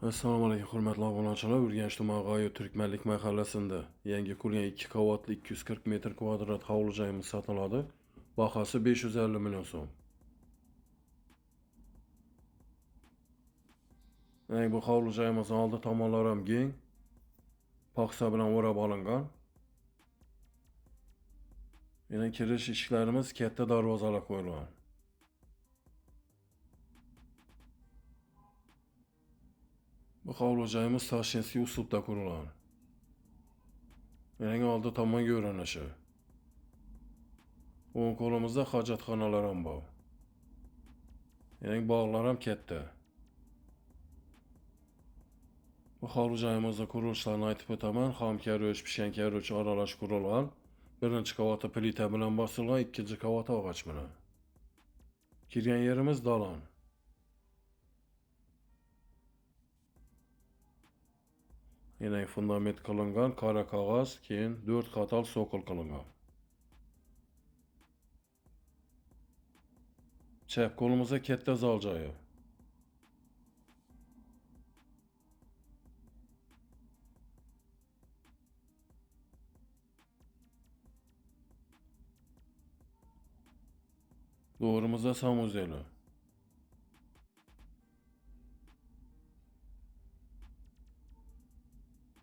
Assalomu alaykum hurmatli obunachilar. Urganch tuman G'oya Turkmanlik mahallasida yangi qurilgan 2 qavatli 240 metr kvadrat hovli joyimiz sotiladi. Bahasi 550 million so'm. Bu hovli joyimiz oldi tomonlari ham keng, paxsa bilan o'rab olingan. Yana kirish eshiklarimiz katta darvozalar qo'yilgan. Bu hovli joyimiz Toshkentskiy uslubda qurilgan. Yana oldi tomon ko'rinishi. O'ng qo'limizda hojatxonalar ham bor. Yana bog'lar ham katta. Bu hovli joyimizda qurilishlarni aytib o'taman. Xom karuch, pishgan karuch aralash qurilgan. Birinchi qavati plita bilan bosilgan, ikkinchi qavati og'och bilan. Kirgan yerimiz dalon. Yana fundament qilingan, qora qog'oz, keyin 4 qator so'qil qilingan. Chap qo'limizda katta zal joyi. Doğrumuzda sanuzeli.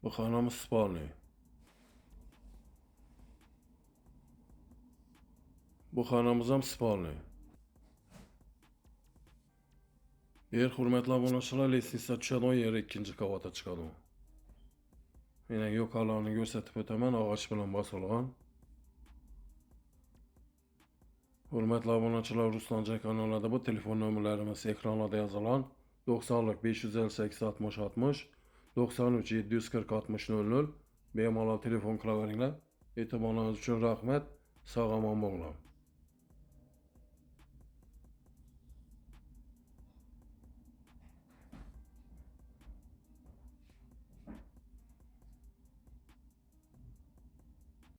Bu xonamiz spalniy. Bu xonamiz ham spalniy. Hurmatli obunachilar, lestnitsa tushadigan yer ikkinchi qavatga chiqadi. Yana yo'qalarni ko'rsatib o'taman, og'och bilan bosilgan. Hurmatli obunachilar, Ruslanjon kanalida bu telefon nomerlarimiz ekranlarda yozilgan. 90 558 60 60 93 740 60 00 bemalol telefon qilaveringlar. E'tiborlaringiz uchun rahmat. Sog' omon bo'linglar.